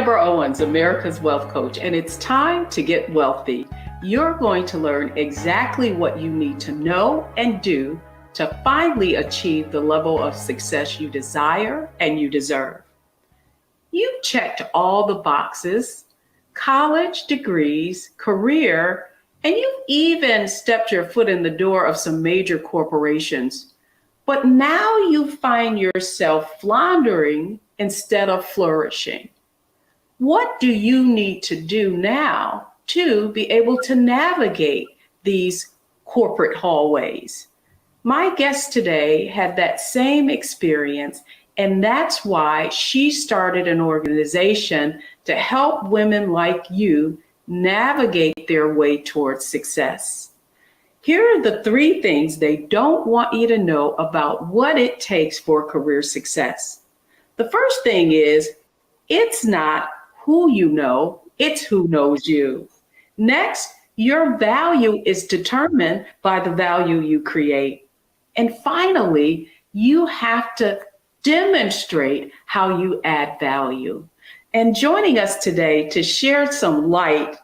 Deborah Owens, America's Wealth Coach, and it's time to get wealthy. You're going to learn exactly what you need to know and do to finally achieve the level of success you desire and you deserve. You checked all the boxes, college degrees, career, and you even stepped your foot in the door of some major corporations. But now you find yourself floundering instead of flourishing. What do you need to do now to be able to navigate these corporate hallways? My guest today had that same experience, and that's why she started an organization to help women like you navigate their way towards success. Here are the 3 things they don't want you to know about what it takes for career success. The first thing is, it's not who you know, it's who knows you. Next, your value is determined by the value you create. And finally, you have to demonstrate how you add value. And joining us today to shed some light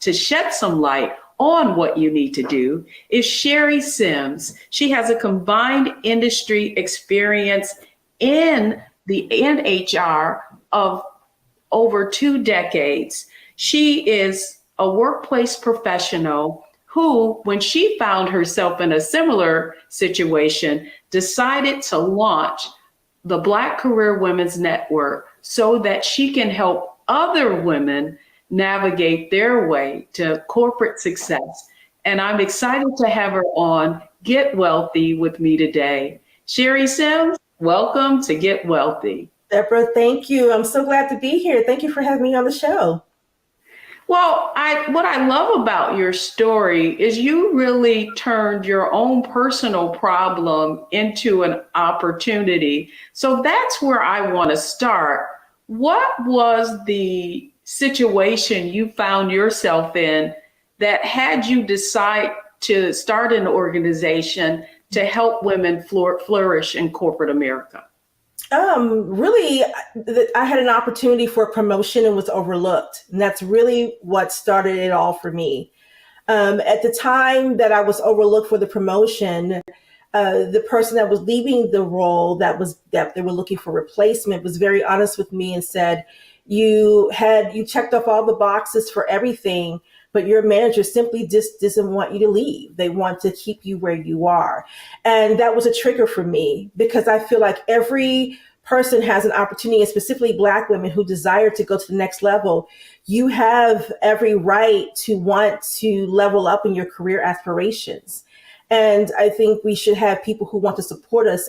on what you need to do is Sherry Sims. She has a combined industry experience in the HR of over 2 decades. She is a workplace professional who, when she found herself in a similar situation, decided to launch the Black Career Women's Network so that she can help other women navigate their way to corporate success. And I'm excited to have her on Get Wealthy with me today. Sherry Sims, welcome to Get Wealthy. Deborah, thank you. I'm so glad to be here. Thank you for having me on the show. Well, what I love about your story is you really turned your own personal problem into an opportunity. So that's where I want to start. What was the situation you found yourself in that had you decide to start an organization to help women flourish in corporate America? Really, I had an opportunity for a promotion and was overlooked. And that's really what started it all for me. At the time that I was overlooked for the promotion, the person that was leaving the role that they were looking for replacement was very honest with me and said, you checked off all the boxes for everything, but your manager simply just doesn't want you to leave. They want to keep you where you are. And that was a trigger for me because I feel like every person has an opportunity, and specifically Black women who desire to go to the next level. You have every right to want to level up in your career aspirations. And I think we should have people who want to support us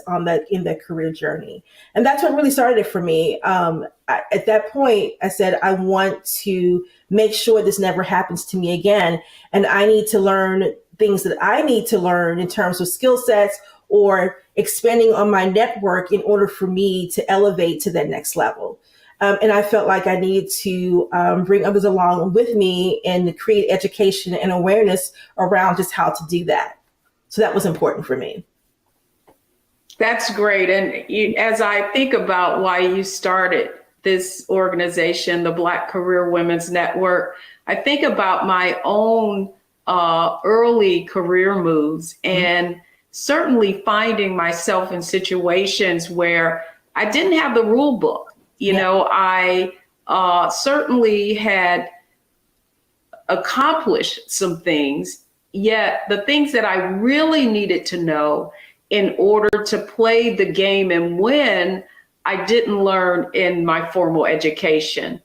in that career journey. And that's what really started it for me. At that point, I said, I want to make sure this never happens to me again. And I need to learn things that I need to learn in terms of skill sets or expanding on my network in order for me to elevate to that next level. And I felt like I needed to bring others along with me and create education and awareness around just how to do that. So that was important for me. That's great. And as I think about why you started this organization, the Black Career Women's Network, I think about my own early career moves and certainly finding myself in situations where I didn't have the rule book. You know, I certainly had accomplished some things, yet the things that I really needed to know in order to play the game and win, I didn't learn in my formal education.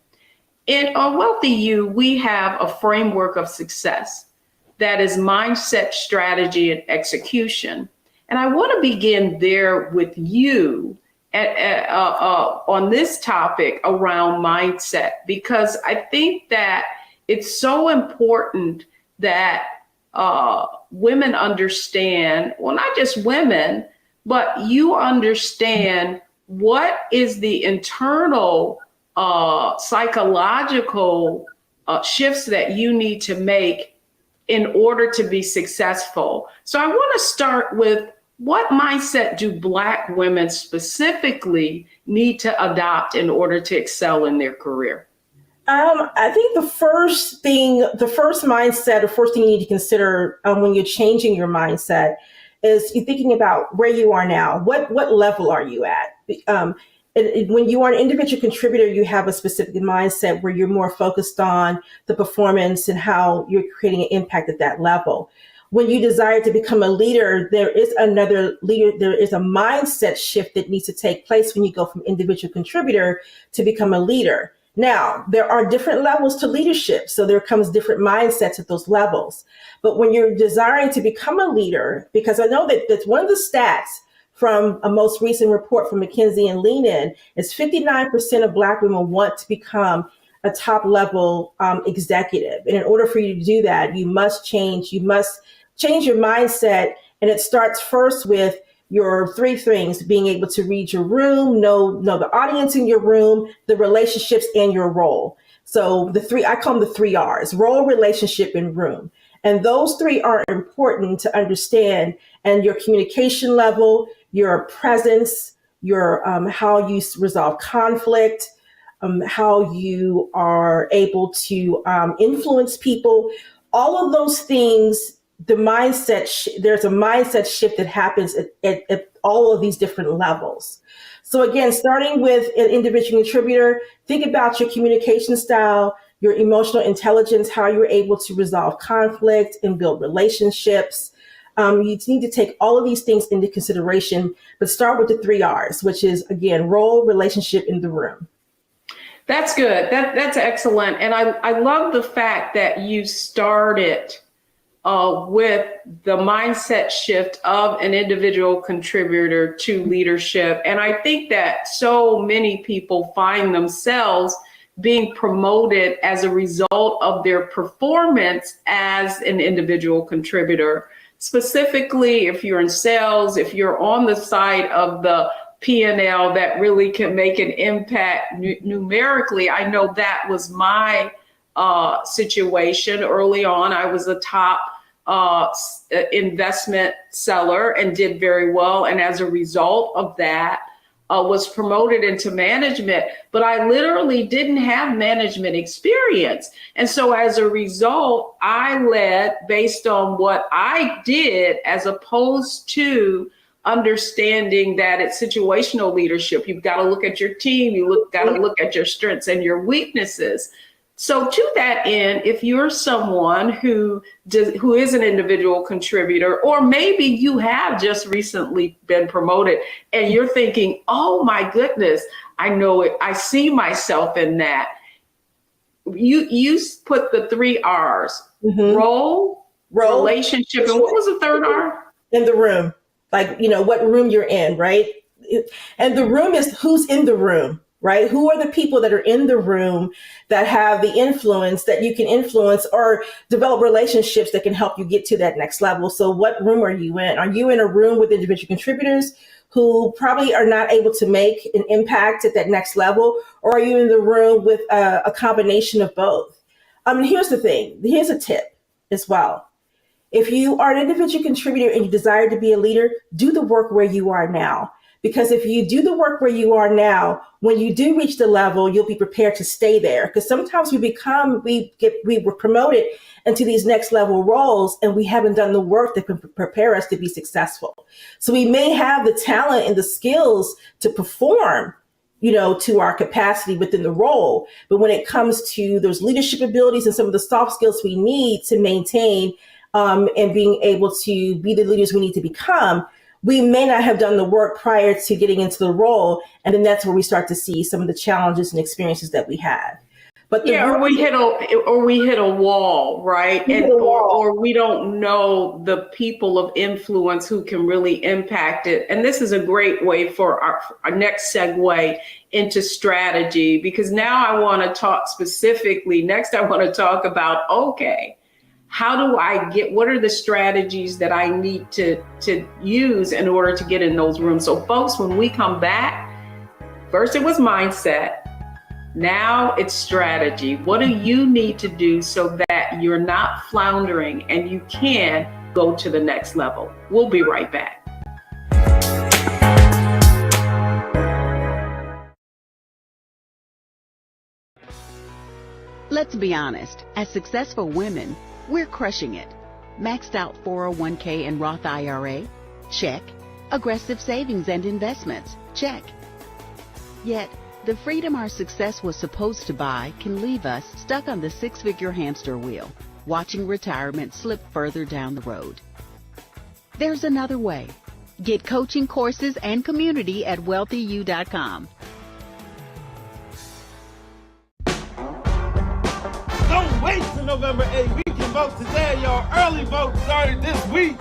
In Wealthy You, we have a framework of success that is mindset, strategy, and execution. And I want to begin there with you on this topic around mindset, because I think that it's so important that women understand, well, not just women, but you understand what is the internal psychological shifts that you need to make in order to be successful. So I want to start with, what mindset do Black women specifically need to adopt in order to excel in their career? I think the first mindset, the first thing you need to consider when you're changing your mindset is you're thinking about where you are now. What level are you at? When you are an individual contributor, you have a specific mindset where you're more focused on the performance and how you're creating an impact at that level. When you desire to become a leader, there is another leader. There is a mindset shift that needs to take place when you go from individual contributor to become a leader. Now, there are different levels to leadership, so there comes different mindsets at those levels. But when you're desiring to become a leader, because I know that that's one of the stats from a most recent report from McKinsey and Lean In is 59% of Black women want to become a top level executive. And in order for you to do that, you must change your mindset. And it starts first with your three things: being able to read your room, know the audience in your room, the relationships, and your role. So I call them the three R's: role, relationship, and room. And those three are important to understand. And your communication level, your presence, your how you resolve conflict, how you are able to influence people, all of those things. There's a mindset shift that happens at all of these different levels. So again, starting with an individual contributor, think about your communication style, your emotional intelligence, how you're able to resolve conflict and build relationships. You need to take all of these things into consideration, but start with the three R's, which is, again, role, relationship, in the room. That's good. That's excellent. And I love the fact that you started with the mindset shift of an individual contributor to leadership. And I think that so many people find themselves being promoted as a result of their performance as an individual contributor. Specifically, if you're in sales, if you're on the side of the P&L that really can make an impact numerically. I know that was my situation early on. I was a top investment seller and did very well. And as a result of that, was promoted into management, but I literally didn't have management experience. And so as a result, I led based on what I did as opposed to understanding that it's situational leadership. You've got to look at your team, got to look at your strengths and your weaknesses. So to that end, if you're someone who is an individual contributor, or maybe you have just recently been promoted and you're thinking, oh my goodness, I know it, I see myself in that. You put the three R's, role, relationship, and what was the third R? In the room, like, what room you're in, right? And the room is who's in the room. Right? Who are the people that are in the room that have the influence that you can influence or develop relationships that can help you get to that next level? So what room are you in? Are you in a room with individual contributors who probably are not able to make an impact at that next level? Or are you in the room with a combination of both? Here's the thing. Here's a tip as well. If you are an individual contributor and you desire to be a leader, do the work where you are now. Because if you do the work where you are now, when you do reach the level, you'll be prepared to stay there. Because sometimes we were promoted into these next level roles and we haven't done the work that can prepare us to be successful. So we may have the talent and the skills to perform, to our capacity within the role. But when it comes to those leadership abilities and some of the soft skills we need to maintain and being able to be the leaders we need to become, we may not have done the work prior to getting into the role. And then that's where we start to see some of the challenges and experiences that we have. But or we hit a wall, right? Or we don't know the people of influence who can really impact it. And this is a great way for our next segue into strategy, because now I want to talk specifically. Next, I want to talk about, okay, how do what are the strategies that I need to use in order to get in those rooms? So folks, when we come back, first it was mindset. Now it's strategy. What do you need to do so that you're not floundering and you can go to the next level? We'll be right back. Let's be honest, as successful women, we're crushing it. Maxed out 401k and Roth IRA? Check. Aggressive savings and investments? Check. Yet, the freedom our success was supposed to buy can leave us stuck on the six-figure hamster wheel, watching retirement slip further down the road. There's another way. Get coaching courses and community at wealthyu.com. Don't wait till November 8th. We can vote today, y'all. Early vote started this week.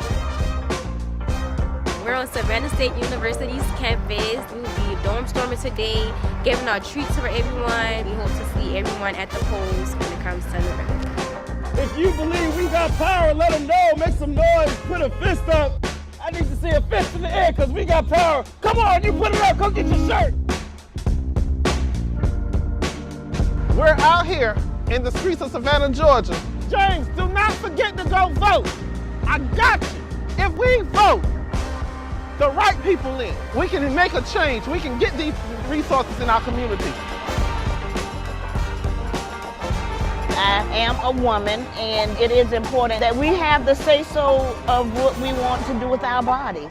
We're on Savannah State University's campus. We will be dorm storming today, giving out treats for everyone. We hope to see everyone at the polls when it comes to November. If you believe we got power, let them know. Make some noise. Put a fist up. I need to see a fist in the air because we got power. Come on, you put it up. Go get your shirt. We're out here in the streets of Savannah, Georgia. James, do not forget to go vote. I got you. If we vote the right people in, we can make a change. We can get these resources in our community. I am a woman, and it is important that we have the say-so of what we want to do with our bodies.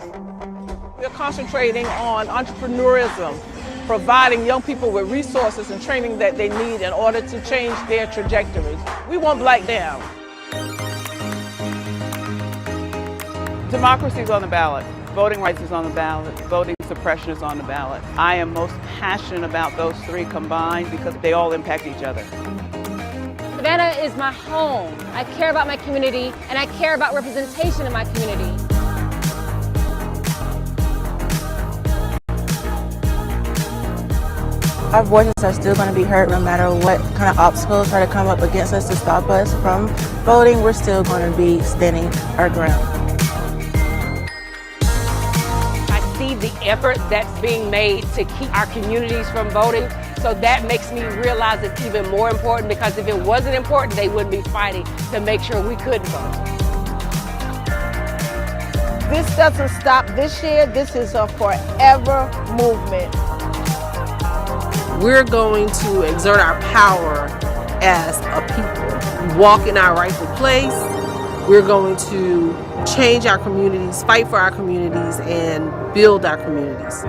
We're concentrating on entrepreneurism, providing young people with resources and training that they need in order to change their trajectories. We want Black down. Democracy is on the ballot. Voting rights is on the ballot. Voting suppression is on the ballot. I am most passionate about those three combined because they all impact each other. Savannah is my home. I care about my community, and I care about representation in my community. Our voices are still going to be heard no matter what kind of obstacles try to come up against us to stop us from voting. We're still going to be standing our ground. I see the effort that's being made to keep our communities from voting. So that makes me realize it's even more important, because if it wasn't important, they wouldn't be fighting to make sure we could vote. This doesn't stop this year. This is a forever movement. We're going to exert our power as a people, walk in our rightful place. We're going to change our communities, fight for our communities, and build our communities.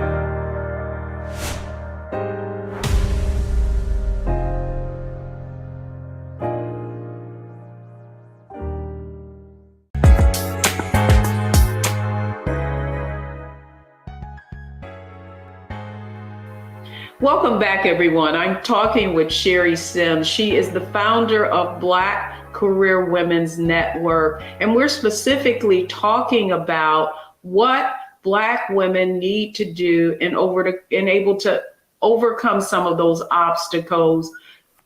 Welcome back, everyone. I'm talking with Sherry Sims. She is the founder of Black Career Women's Network, and we're specifically talking about what Black women need to do in able to overcome some of those obstacles.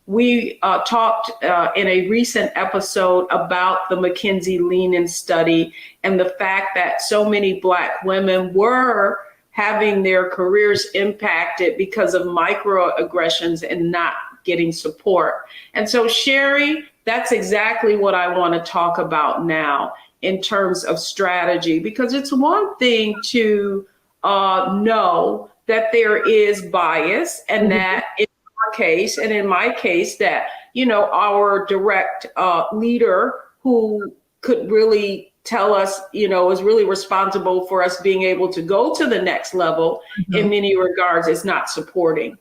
We talked in a recent episode about the McKinsey Lean-In study and the fact that so many Black women were having their careers impacted because of microaggressions and not getting support. And so, Sherry, that's exactly what I want to talk about now in terms of strategy, because it's one thing to know that there is bias, and that in our case, and in my case, that, you know, our direct leader who could really tell us, you know, is really responsible for us being able to go to the next level in many regards, is not supportive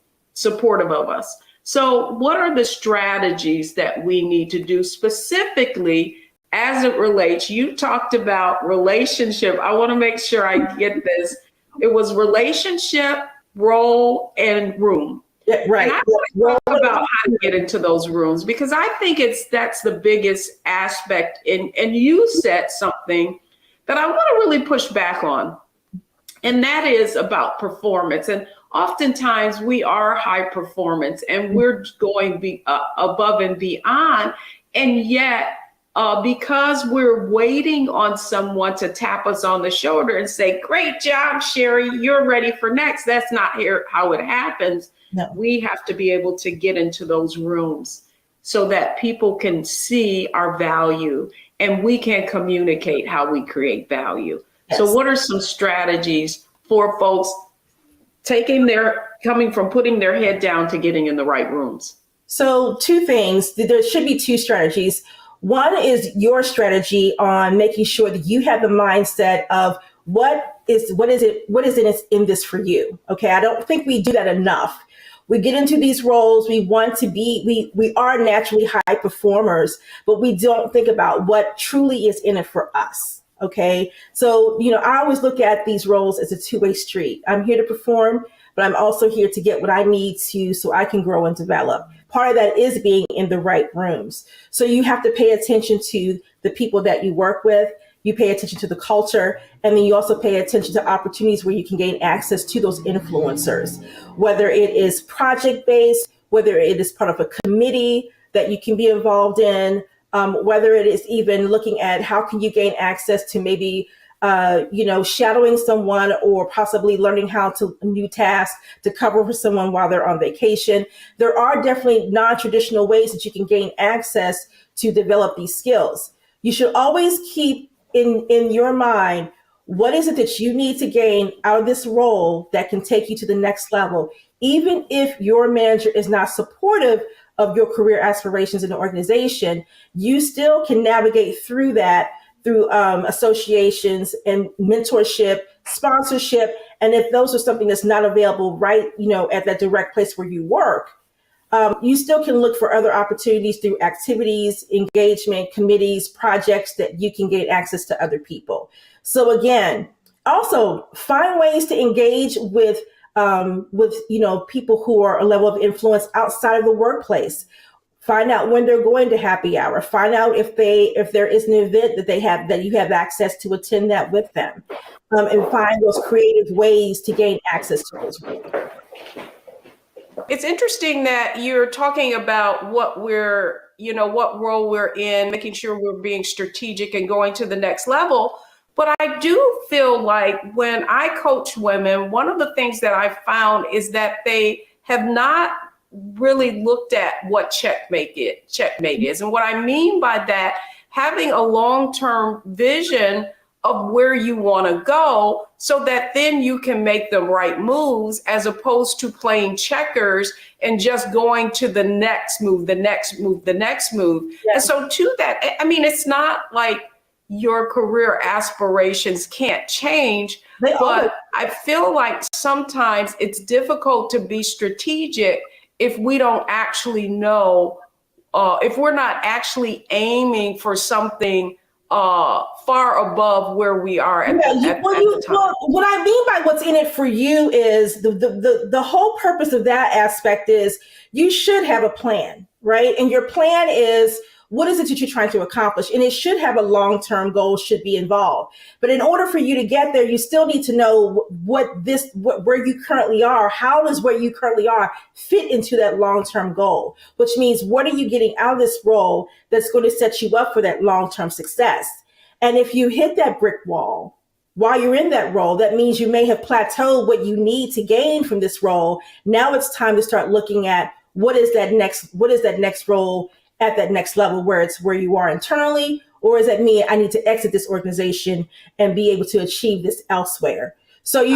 of us. So what are the strategies that we need to do specifically as it relates? You talked about relationship. I want to make sure I get this. It was relationship, role, and room. Yeah, right. And I want to talk about how to get into those rooms, because I think that's the biggest aspect. And you said something that I want to really push back on, and that is about performance. And oftentimes we are high performance and we're going above and beyond. And yet, because we're waiting on someone to tap us on the shoulder and say, "Great job, Sherry, you're ready for next." That's not how it happens. No. We have to be able to get into those rooms so that people can see our value and we can communicate how we create value. Yes. So what are some strategies for folks coming from putting their head down to getting in the right rooms? So two things, there should be two strategies. One is your strategy on making sure that you have the mindset of what is in this for you. Okay. I don't think we do that enough. We get into these roles. We want to be, we are naturally high performers, but we don't think about what truly is in it for us. Okay. So, I always look at these roles as a two-way street. I'm here to perform, but I'm also here to get what I need to so I can grow and develop. Part of that is being in the right rooms. So you have to pay attention to the people that you work with. You pay attention to the culture, and then you also pay attention to opportunities where you can gain access to those influencers, whether it is project-based, whether it is part of a committee that you can be involved in, whether it is even looking at how can you gain access to maybe shadowing someone or possibly learning how to a new task to cover for someone while they're on vacation. There are definitely non-traditional ways that you can gain access to develop these skills. You should always keep in your mind, what is it that you need to gain out of this role that can take you to the next level? Even if your manager is not supportive of your career aspirations in the organization, you still can navigate through that through associations and mentorship, sponsorship. And if those are something that's not available right, at that direct place where you work, you still can look for other opportunities through activities, engagement, committees, projects that you can gain access to other people. So again, also find ways to engage with people who are a level of influence outside of the workplace. Find out when they're going to happy hour. Find out if there is an event that you have access to attend that with them, and find those creative ways to gain access to those roles. It's interesting that you're talking about what role we're in, making sure we're being strategic and going to the next level. But I do feel like when I coach women, one of the things that I found is that they have not really looked at what checkmate is. And what I mean by that, having a long-term vision of where you want to go so that then you can make the right moves as opposed to playing checkers and just going to the next move. Yeah. And so to that, it's not like your career aspirations can't change, but I feel like sometimes it's difficult to be strategic if we don't actually know, if we're not actually aiming for something far above where we are at the time. Well, what I mean by what's in it for you is the whole purpose of that aspect is you should have a plan, right? And your plan is, what is it that you're trying to accomplish? And it should have a long-term goal, should be involved. But in order for you to get there, you still need to know where you currently are. How does where you currently are fit into that long-term goal? Which means, what are you getting out of this role that's going to set you up for that long-term success? And if you hit that brick wall while you're in that role, that means you may have plateaued what you need to gain from this role. Now it's time to start looking at what is that next role at that next level, where it's where you are internally, or is that me? I need to exit this organization and be able to achieve this elsewhere. So you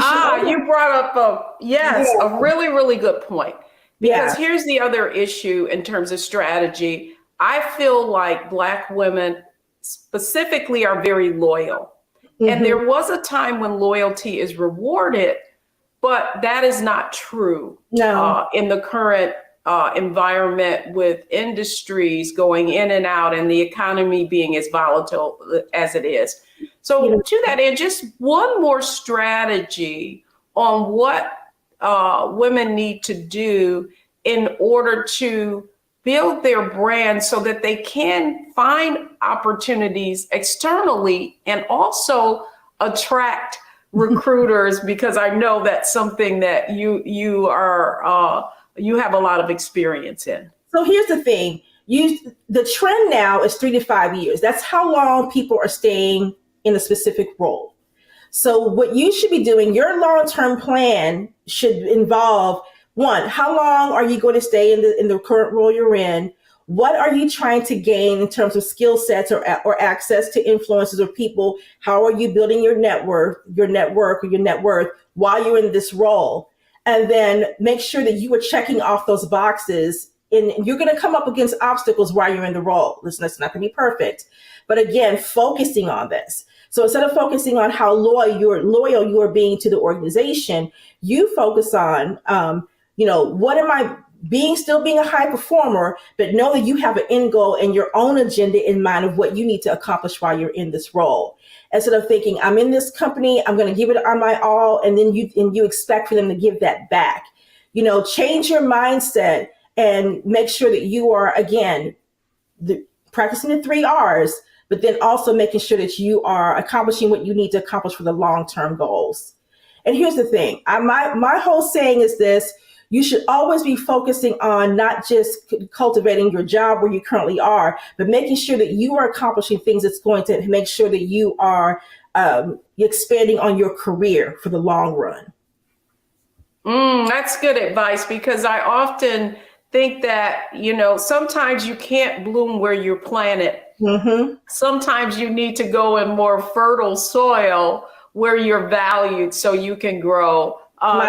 brought up a really, really good point. Because here's the other issue in terms of strategy. I feel like Black women specifically are very loyal. Mm-hmm. And there was a time when loyalty is rewarded, but that is not true in the current environment, with industries going in and out and the economy being as volatile as it is. So to that end, just one more strategy on what women need to do in order to build their brand so that they can find opportunities externally and also attract recruiters, because I know that's something that you have a lot of experience in. So here's the thing. The trend now is 3 to 5 years. That's how long people are staying in a specific role. So what you should be doing, your long-term plan should involve, one, how long are you going to stay in the current role you're in? What are you trying to gain in terms of skill sets or access to influencers or people? How are you building your network or your net worth while you're in this role? And then make sure that you are checking off those boxes and you're going to come up against obstacles while you're in the role. Listen, it's not going to be perfect, but again, focusing on this. So instead of focusing on how loyal you are being to the organization, you focus on, what am I still being a high performer, but know that you have an end goal and your own agenda in mind of what you need to accomplish while you're in this role. Instead of thinking, I'm in this company, I'm going to give it on my all, and then you expect for them to give that back. Change your mindset and make sure that you are, again, practicing the 3 R's, but then also making sure that you are accomplishing what you need to accomplish for the long-term goals. And here's the thing, my whole saying is this: you should always be focusing on not just cultivating your job where you currently are, but making sure that you are accomplishing things that's going to make sure that you are expanding on your career for the long run. That's good advice, because I often think that, sometimes you can't bloom where you're planted. Mm-hmm. Sometimes you need to go in more fertile soil where you're valued so you can grow.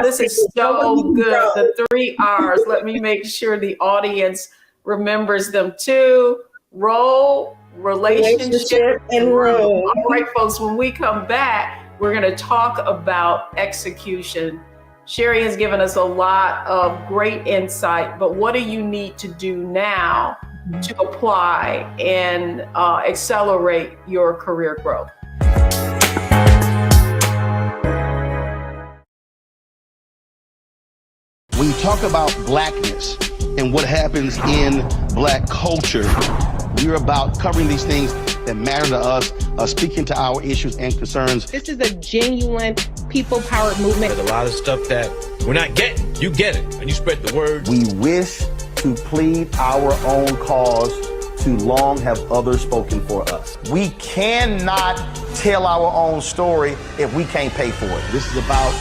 This is so good. The 3 R's. Let me make sure the audience remembers them too. Role, relationship, and room. All right, folks, when we come back, we're going to talk about execution. Sherry has given us a lot of great insight, but what do you need to do now to apply and accelerate your career growth? When you talk about blackness and what happens in Black culture, we're about covering these things that matter to us, speaking to our issues and concerns. This is a genuine people-powered movement. There's a lot of stuff that we're not getting. You get it, and you spread the word. We wish to plead our own cause. Too long have others spoken for us. We cannot tell our own story if we can't pay for it. This is about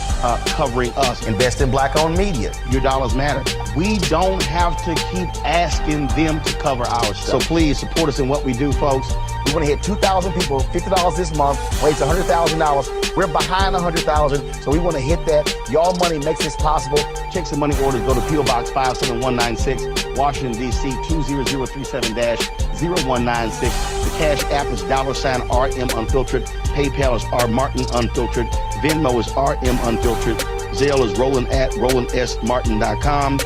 covering us. Invest in Black-owned media. Your dollars matter. We don't have to keep asking them to cover our stuff. So please support us in what we do, folks. We want to hit 2,000 people, $50 this month, raise $100,000. We're behind 100,000, so we want to hit that. Y'all money makes this possible. Checks and money orders go to P.O. Box 57196, Washington, D.C. 20037-0196. The Cash App is $RM Unfiltered. PayPal is R Martin Unfiltered. Venmo is RM Unfiltered. Zelle is roland@rolandsmartin.com.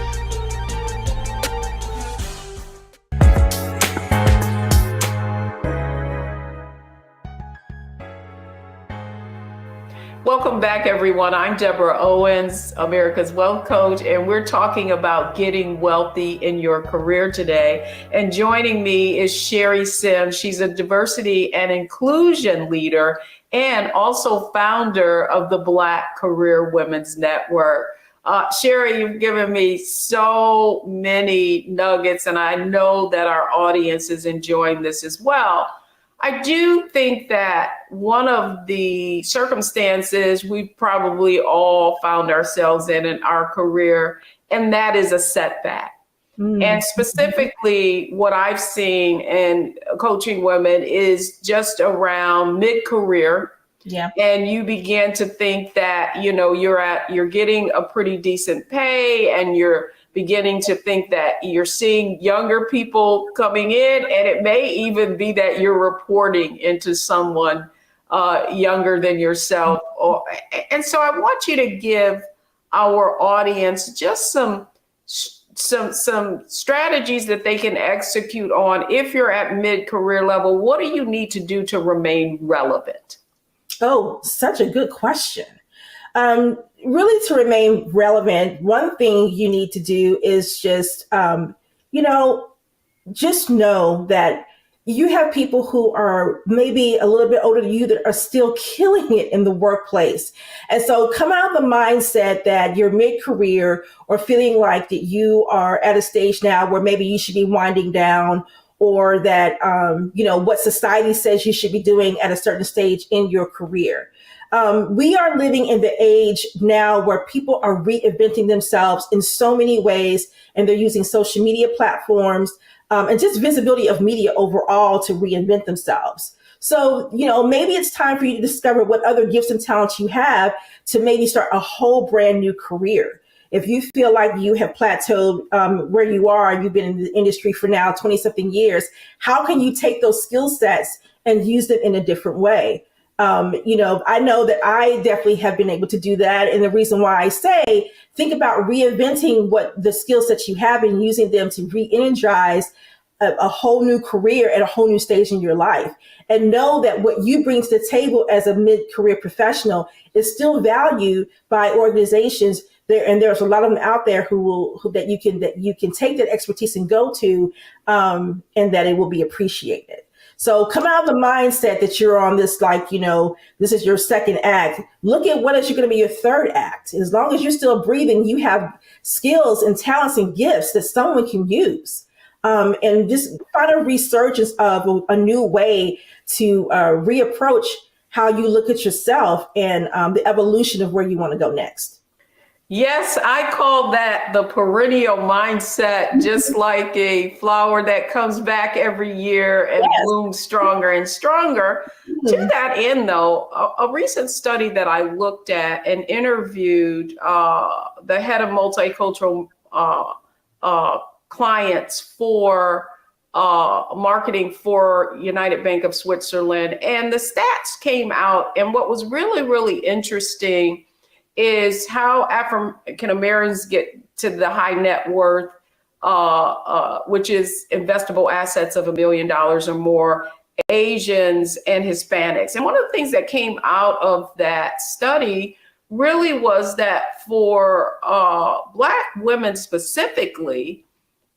Welcome back, everyone. I'm Deborah Owens, America's Wealth Coach, and we're talking about getting wealthy in your career today. And joining me is Sherry Sims. She's a diversity and inclusion leader and also founder of the Black Career Women's Network. Sherry, you've given me so many nuggets, and I know that our audience is enjoying this as well. I do think that one of the circumstances we probably all found ourselves in our career, and that is a setback. And specifically what I've seen in coaching women is just around mid-career. Yeah. And you begin to think that, you're getting a pretty decent pay, and you're beginning to think that you're seeing younger people coming in, and it may even be that you're reporting into someone younger than yourself. And so I want you to give our audience just some strategies that they can execute on. If you're at mid-career level, what do you need to do to remain relevant? Oh, such a good question. Really, to remain relevant, one thing you need to do is just know that you have people who are maybe a little bit older than you that are still killing it in the workplace. And so come out of the mindset that you're mid-career or feeling like that you are at a stage now where maybe you should be winding down, or that, what society says you should be doing at a certain stage in your career. We are living in the age now where people are reinventing themselves in so many ways, and they're using social media platforms and just visibility of media overall to reinvent themselves. So, maybe it's time for you to discover what other gifts and talents you have to maybe start a whole brand new career. If you feel like you have plateaued where you are, you've been in the industry for now 20 something years, how can you take those skill sets and use them in a different way? I know that I definitely have been able to do that. And the reason why I say, think about reinventing what the skill sets you have and using them to re-energize a whole new career at a whole new stage in your life. And know that what you bring to the table as a mid-career professional is still valued by organizations there. And there's a lot of them out there that you can take that expertise and go to, and that it will be appreciated. So come out of the mindset that you're on this, this is your second act. Look at what is going to be your third act. As long as you're still breathing, you have skills and talents and gifts that someone can use. And just find a resurgence of a new way to reapproach how you look at yourself and the evolution of where you want to go next. Yes, I call that the perennial mindset, just like a flower that comes back every year and blooms stronger and stronger. To that end, though, a recent study that I looked at and interviewed the head of multicultural clients for marketing for United Bank of Switzerland, and the stats came out, and what was really, really interesting is how African Americans get to the high net worth, which is investable assets of $1 million or more, Asians and Hispanics. And one of the things that came out of that study really was that for Black women specifically,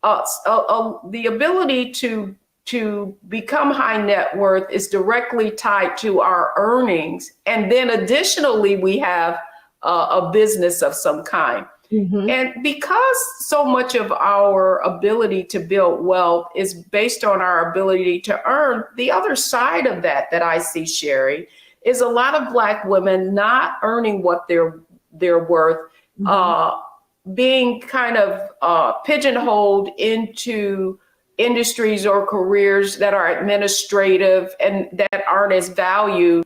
the ability to become high net worth is directly tied to our earnings. And then additionally, we have a business of some kind. Mm-hmm. And because so much of our ability to build wealth is based on our ability to earn, the other side of that I see, Sherry, is a lot of Black women not earning what they're worth, being kind of pigeonholed into industries or careers that are administrative and that aren't as valued,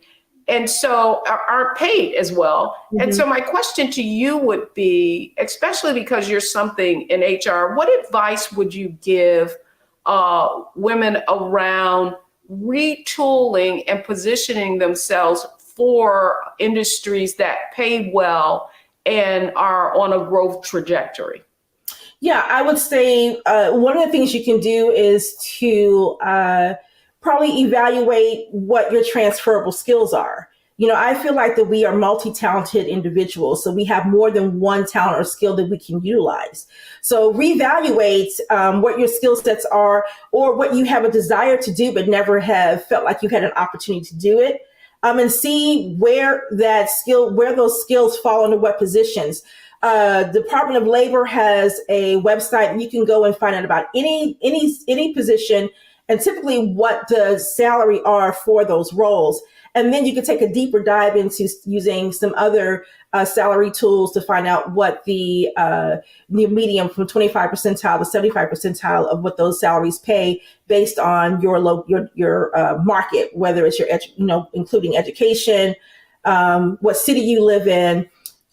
and so aren't paid as well. Mm-hmm. And so my question to you would be, especially because you're something in HR, what advice would you give women around retooling and positioning themselves for industries that pay well and are on a growth trajectory? Yeah, I would say one of the things you can do is to probably evaluate what your transferable skills are. I feel like that we are multi-talented individuals, so we have more than one talent or skill that we can utilize. So reevaluate what your skill sets are, or what you have a desire to do but never have felt like you had an opportunity to do it, and see where those skills fall into what positions. Department of Labor has a website, and you can go and find out about any position and typically what the salary are for those roles. And then you can take a deeper dive into using some other salary tools to find out what the median from 25 percentile to 75 percentile of what those salaries pay based on your market, whether it's including education, what city you live in,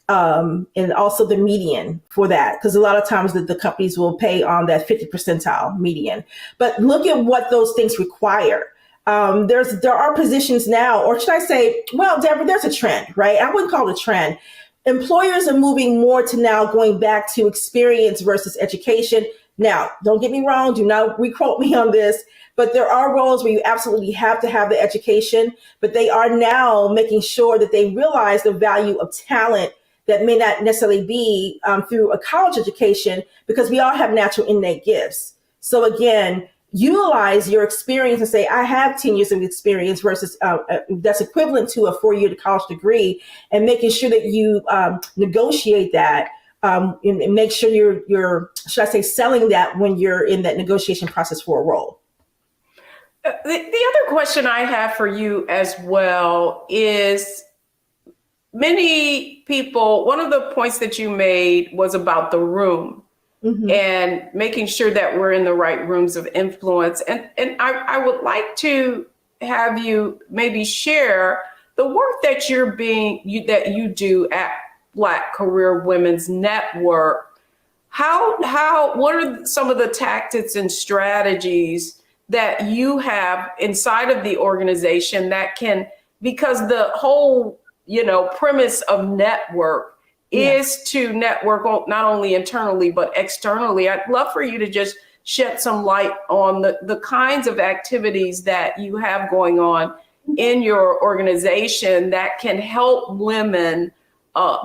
and also the median for that, because a lot of times the companies will pay on that 50 percentile median. But look at what those things require. There are positions now, or should I say, well, Deborah, there's a trend, right? I wouldn't call it a trend. Employers are moving more to now going back to experience versus education. Now, don't get me wrong, do not re-quote me on this, but there are roles where you absolutely have to have the education, but they are now making sure that they realize the value of talent that may not necessarily be through a college education, because we all have natural innate gifts. So again, utilize your experience and say, I have 10 years of experience versus that's equivalent to a 4-year college degree, and making sure that you negotiate that and make sure you're, should I say, selling that when you're in that negotiation process for a role. The other question I have for you as well is, many people, one of the points that you made was about the room. Mm-hmm. And making sure that we're in the right rooms of influence. And I would like to have you maybe share the work that you do at Black Career Women's Network, what are some of the tactics and strategies that you have inside of the organization that can, because the whole, premise of network is to network not only internally, but externally. I'd love for you to just shed some light on the kinds of activities that you have going on in your organization that can help women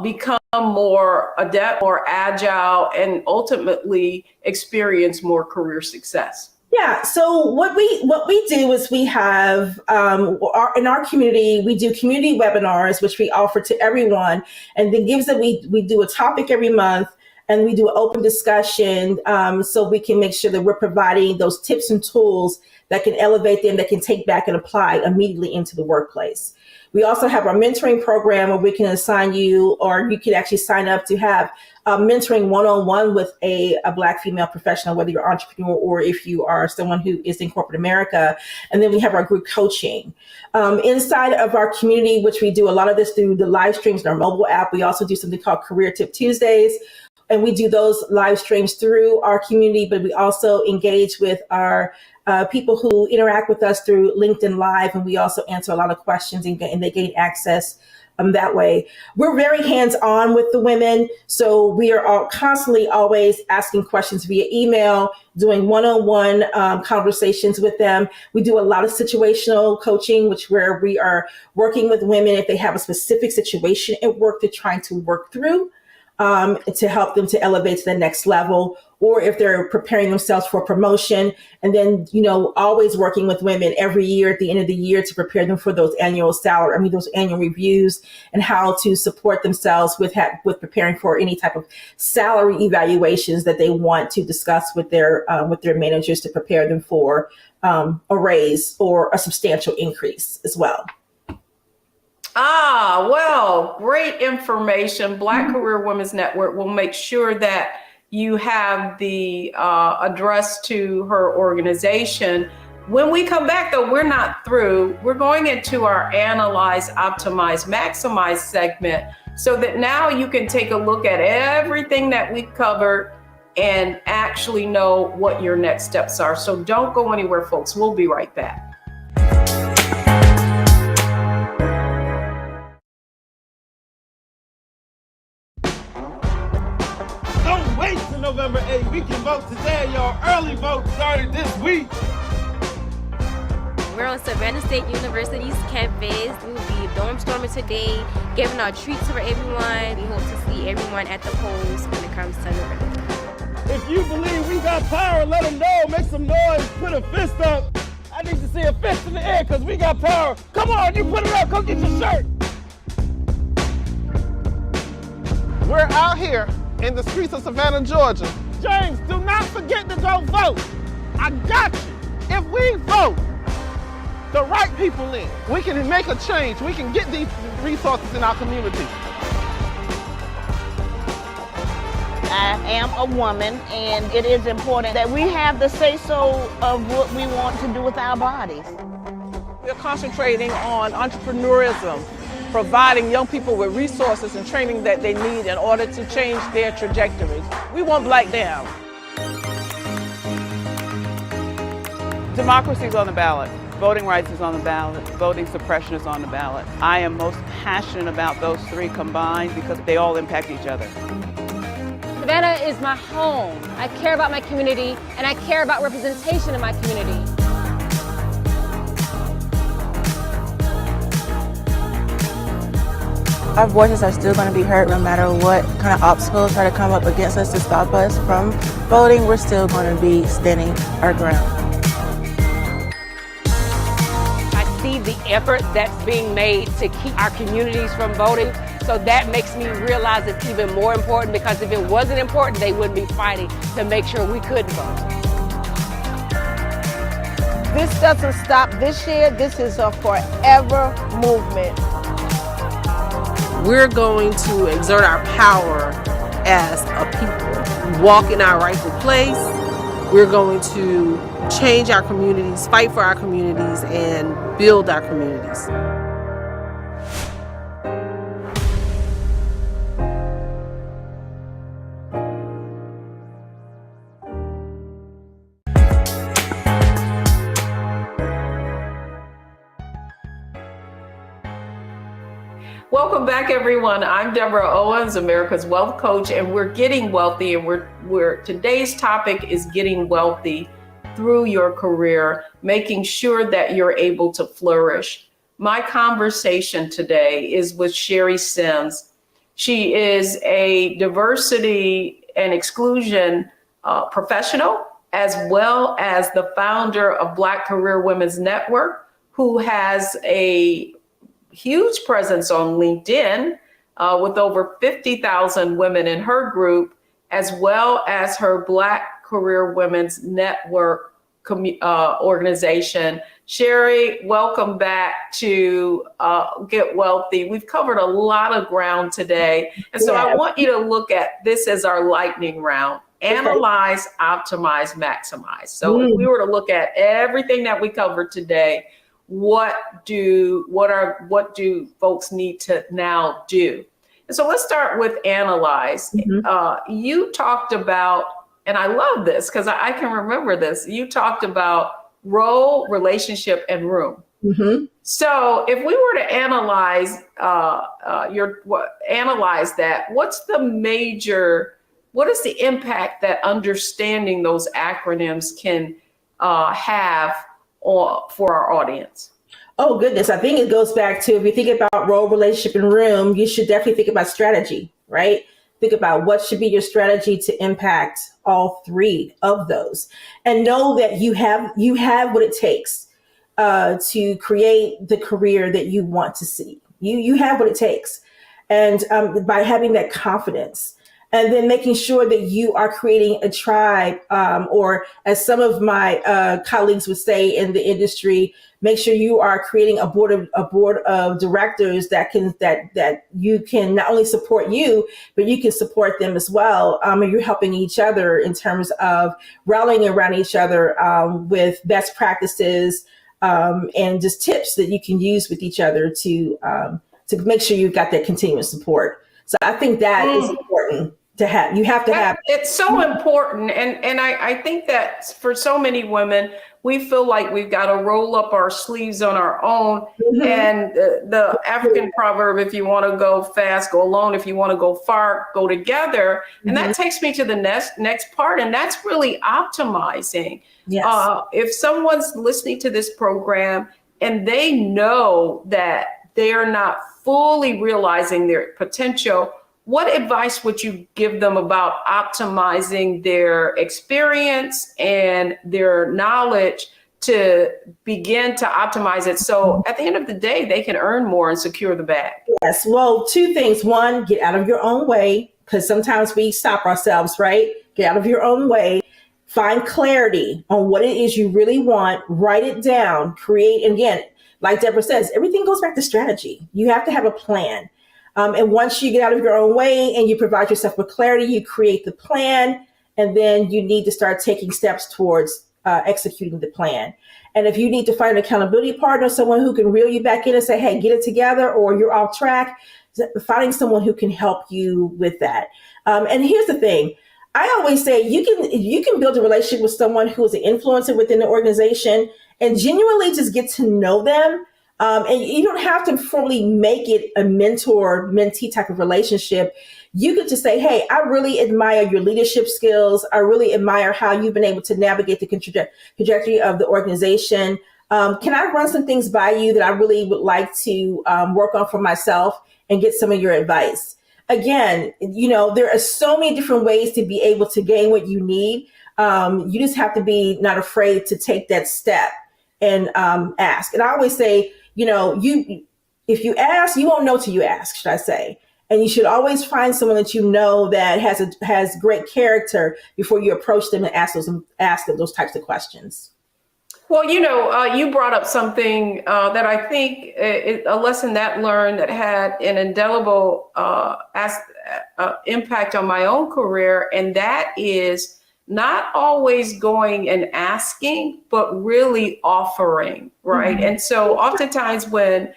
become more adept, more agile, and ultimately experience more career success. Yeah. So what we do is we have in our community, we do community webinars, which we offer to everyone, and then we do a topic every month, and we do an open discussion, so we can make sure that we're providing those tips and tools that can elevate them, that can take back and apply immediately into the workplace. We also have our mentoring program where we can assign you, or you can actually sign up to have mentoring one-on-one with a Black female professional, whether you're an entrepreneur or if you are someone who is in corporate America. And then we have our group coaching. Inside of our community, which we do a lot of this through the live streams in our mobile app, we also do something called Career Tip Tuesdays. And we do those live streams through our community, but we also engage with our people who interact with us through LinkedIn Live, and we also answer a lot of questions and they gain access that way. We're very hands-on with the women, so we are all constantly always asking questions via email, doing one-on-one conversations with them. We do a lot of situational coaching, where we are working with women if they have a specific situation at work they're trying to work through, to help them to elevate to the next level, or if they're preparing themselves for promotion. And then, always working with women every year at the end of the year to prepare them for those those annual reviews, and how to support themselves with preparing for any type of salary evaluations that they want to discuss with their managers to prepare them for a raise or a substantial increase as well. Well, great information. Black Career Women's Network will make sure that you have the address to her organization. When we come back, though, we're not through. We're going into our Analyze, Optimize, Maximize segment, so that now you can take a look at everything that we've covered and actually know what your next steps are. So don't go anywhere, folks. We'll be right back. Don't wait till November 8th. We can vote today, y'all. Early vote started this week. We're on Savannah State University's campus. We'll be dorm storming today, giving out treats for everyone. We hope to see everyone at the polls when it comes to November. If you believe we got power, let them know. Make some noise. Put a fist up. I need to see a fist in the air because we got power. Come on, you put it up. Go get your shirt. We're out here in the streets of Savannah, Georgia. James, do not forget to go vote. I got you. If we vote the right people in, we can make a change. We can get these resources in our community. I am a woman, and it is important that we have the say-so of what we want to do with our bodies. We're concentrating on entrepreneurism, providing young people with resources and training that they need in order to change their trajectories. We want Black down. Democracy is on the ballot. Voting rights is on the ballot. Voting suppression is on the ballot. I am most passionate about those three combined because they all impact each other. Savannah is my home. I care about my community, and I care about representation in my community. Our voices are still going to be heard no matter what kind of obstacles try to come up against us to stop us from voting. We're still going to be standing our ground. I see the effort that's being made to keep our communities from voting. So that makes me realize it's even more important, because if it wasn't important, they wouldn't be fighting to make sure we could vote. This doesn't stop this year. This is a forever movement. We're going to exert our power as a people, walk in our rightful place. We're going to change our communities, fight for our communities, and build our communities. welcome back, everyone. I'm Deborah Owens, America's Wealth Coach, and we're getting wealthy. And today's topic is getting wealthy through your career, making sure that you're able to flourish. My conversation today is with Sherry Sims. She is a diversity and exclusion professional, as well as the founder of Black Career Women's Network, who has a huge presence on LinkedIn with over 50,000 women in her group, as well as her Black Career Women's Network organization. Sherry, welcome back to Get Wealthy. We've covered a lot of ground today. And so I want you to look at this as our lightning round. Analyze, optimize, maximize. So if we were to look at everything that we covered today, what do folks need to now do? And so let's start with analyze. You talked about, and I love this because I can remember this. You talked about role, relationship, and room. So if we were to analyze analyze that, what is the impact that understanding those acronyms can have for our audience? Oh, goodness. I think it goes back to, if you think about role, relationship, and room, you should definitely think about strategy, right? Think about what should be your strategy to impact all three of those, and know that you have what it takes to create the career that you want to see. You have what it takes. And by having that confidence, and then making sure that you are creating a tribe, or as some of my colleagues would say in the industry, make sure you are creating a board of directors that you can not only support you, but you can support them as well. And you're helping each other in terms of rallying around each other with best practices and just tips that you can use with each other to make sure you've got that continuous support. So I think that is important to have. You have to have. It's so important. And I think that for so many women, we feel like we've got to roll up our sleeves on our own. And the African proverb, if you want to go fast, go alone. If you want to go far, go together. And that takes me to the next part. And that's really optimizing. Yes. If someone's listening to this program and they know that they're not fully realizing their potential, what advice would you give them about optimizing their experience and their knowledge to begin to optimize it, so at the end of the day, they can earn more and secure the bag? Yes. Well, two things. One, get out of your own way, because sometimes we stop ourselves, right? Get out of your own way. Find clarity on what it is you really want. Write it down. Create. And again, like Deborah says, everything goes back to strategy. You have to have a plan. And once you get out of your own way and you provide yourself with clarity, you create the plan, and then you need to start taking steps towards executing the plan. And if you need to find an accountability partner, someone who can reel you back in and say, hey, get it together, or you're off track, finding someone who can help you with that. And here's the thing. I always say you can build a relationship with someone who is an influencer within the organization and genuinely just get to know them. And you don't have to formally make it a mentor-mentee type of relationship. You could just say, hey, I really admire your leadership skills. I really admire how you've been able to navigate the trajectory of the organization. Can I run some things by you that I really would like to work on for myself and get some of your advice? Again, there are so many different ways to be able to gain what you need. You just have to be not afraid to take that step and ask. And I always say, if you ask, you won't know till you ask, should I say. And you should always find someone that you know that has great character before you approach them and ask them those types of questions. Well, you brought up something that I think a lesson that learned that had an indelible impact on my own career, and that is not always going and asking, but really offering, right? And so oftentimes when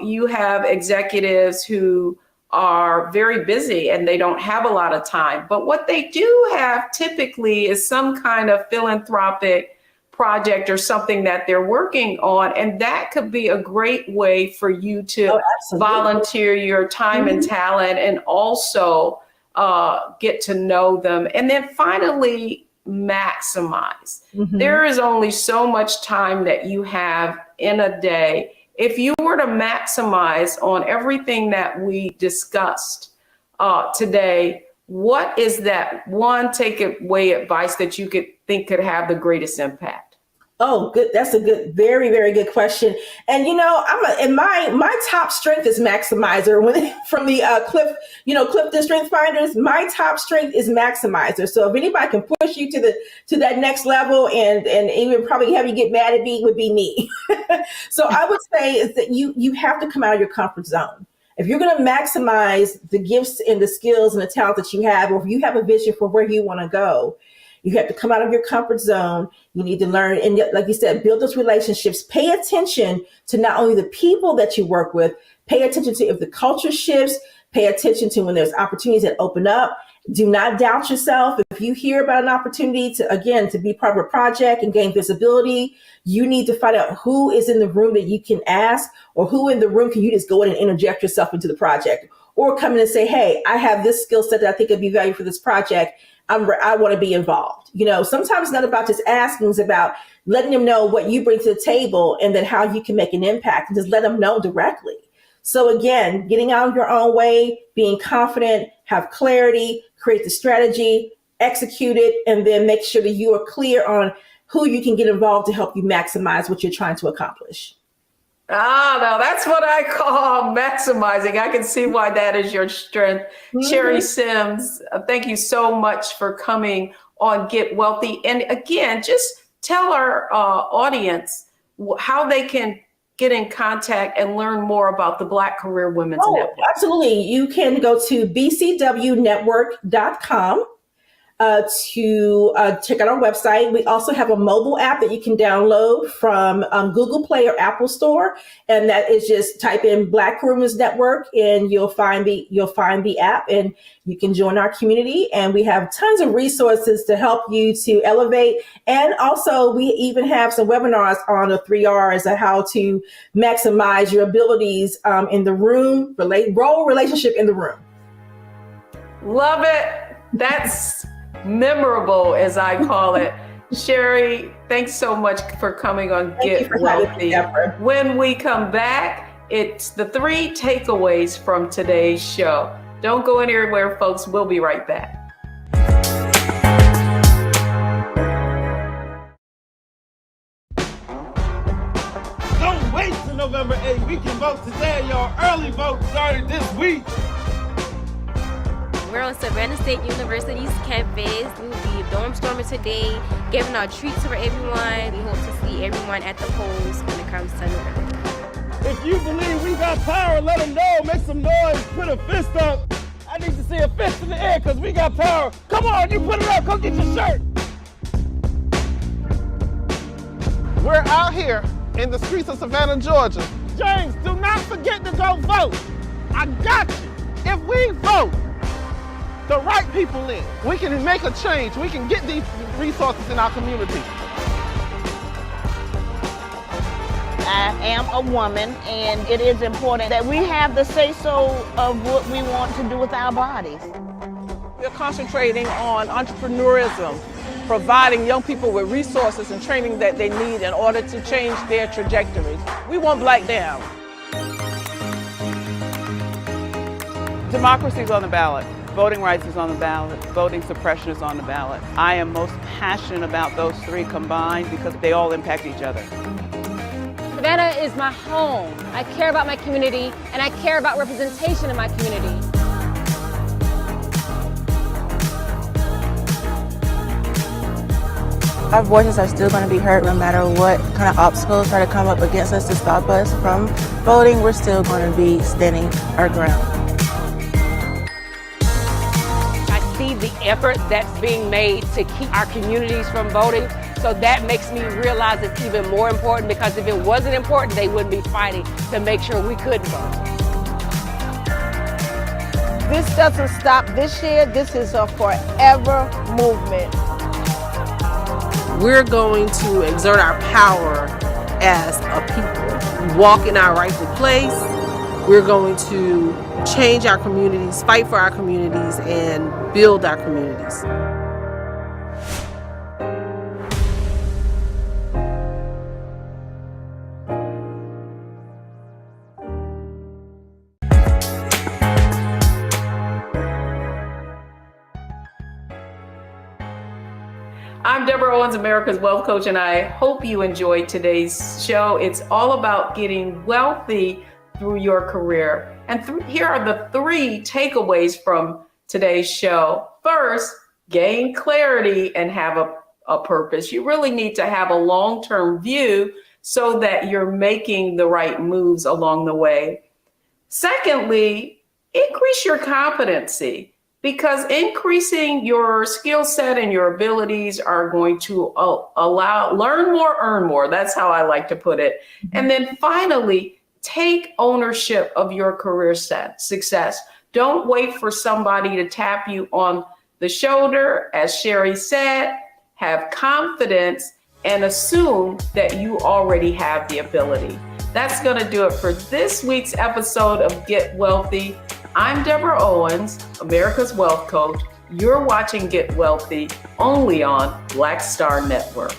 you have executives who are very busy and they don't have a lot of time, but what they do have typically is some kind of philanthropic project or something that they're working on. And that could be a great way for you to volunteer your time and talent, and also get to know them. And then finally, maximize. There is only so much time that you have in a day. If you were to maximize on everything that we discussed today, what is that one takeaway advice that you could think could have the greatest impact? Oh, good. That's a good, very, very good question. And my top strength is maximizer. From the Clifton Strength Finders, my top strength is maximizer. So if anybody can push you to that next level and even probably have you get mad at me, would be me. So I would say is that you have to come out of your comfort zone. If you're going to maximize the gifts and the skills and the talent that you have, or if you have a vision for where you want to go, you have to come out of your comfort zone. You need to learn. And like you said, build those relationships. Pay attention to not only the people that you work with, pay attention to if the culture shifts, pay attention to when there's opportunities that open up. Do not doubt yourself. If you hear about an opportunity to be part of a project and gain visibility, you need to find out who is in the room that you can ask, or who in the room can you just go in and interject yourself into the project, or come in and say, hey, I have this skill set that I think would be valuable for this project. I want to be involved. Sometimes it's not about just asking, it's about letting them know what you bring to the table and then how you can make an impact, and just let them know directly. So again, getting out of your own way, being confident, have clarity, create the strategy, execute it, and then make sure that you are clear on who you can get involved to help you maximize what you're trying to accomplish. Now that's what I call maximizing. I can see why that is your strength. Sherry Sims, thank you so much for coming on Get Wealthy. And again, just tell our audience how they can get in contact and learn more about the Black Career Women's Network. Absolutely. You can go to bcwnetwork.com. To check out our website. We also have a mobile app that you can download from Google Play or Apple Store, and that is just type in Black Women's Network, and you'll find the app, and you can join our community. And we have tons of resources to help you to elevate. And also, we even have some webinars on the 3 R's of how to maximize your abilities in the room, role relationship in the room. Love it. That's memorable, as I call it. Sherry, thanks so much for coming on Get Wealthy. When we come back, it's the 3 takeaways from today's show. Don't go anywhere, folks. We'll be right back. Don't wait till November 8th. We can vote today, y'all. Early vote started this week. We're on Savannah State University's campus. We will be dorm storming today, giving out treats for everyone. We hope to see everyone at the polls when it comes to November. If you believe we got power, let them know. Make some noise. Put a fist up. I need to see a fist in the air because we got power. Come on, you put it up. Go get your shirt. We're out here in the streets of Savannah, Georgia. James, do not forget to go vote. I got you. If we vote the right people in, we can make a change. We can get these resources in our community. I am a woman, and it is important that we have the say-so of what we want to do with our bodies. We're concentrating on entrepreneurism, providing young people with resources and training that they need in order to change their trajectories. We want Black down. Democracy is on the ballot. Voting rights is on the ballot. Voting suppression is on the ballot. I am most passionate about those 3 combined because they all impact each other. Savannah is my home. I care about my community, and I care about representation in my community. Our voices are still going to be heard no matter what kind of obstacles try to come up against us to stop us from voting. We're still going to be standing our ground. I see the effort that's being made to keep our communities from voting. So that makes me realize it's even more important, because if it wasn't important, they wouldn't be fighting to make sure we couldn't vote. This doesn't stop this year. This is a forever movement. we're going to exert our power as a people, walk in our rightful place. We're going to change our communities, fight for our communities, and build our communities. I'm Deborah Owens, America's Wealth Coach, and I hope you enjoyed today's show. It's all about getting wealthy through your career. And here are the 3 takeaways from today's show. First, gain clarity and have a purpose. You really need to have a long-term view so that you're making the right moves along the way. Secondly, increase your competency, because increasing your skill set and your abilities are going to learn more, earn more. That's how I like to put it. And then finally, take ownership of your career success. Don't wait for somebody to tap you on the shoulder. As Sherry said, have confidence and assume that you already have the ability. That's going to do it for this week's episode of Get Wealthy. I'm Deborah Owens, America's Wealth Coach. You're watching Get Wealthy only on Black Star Network.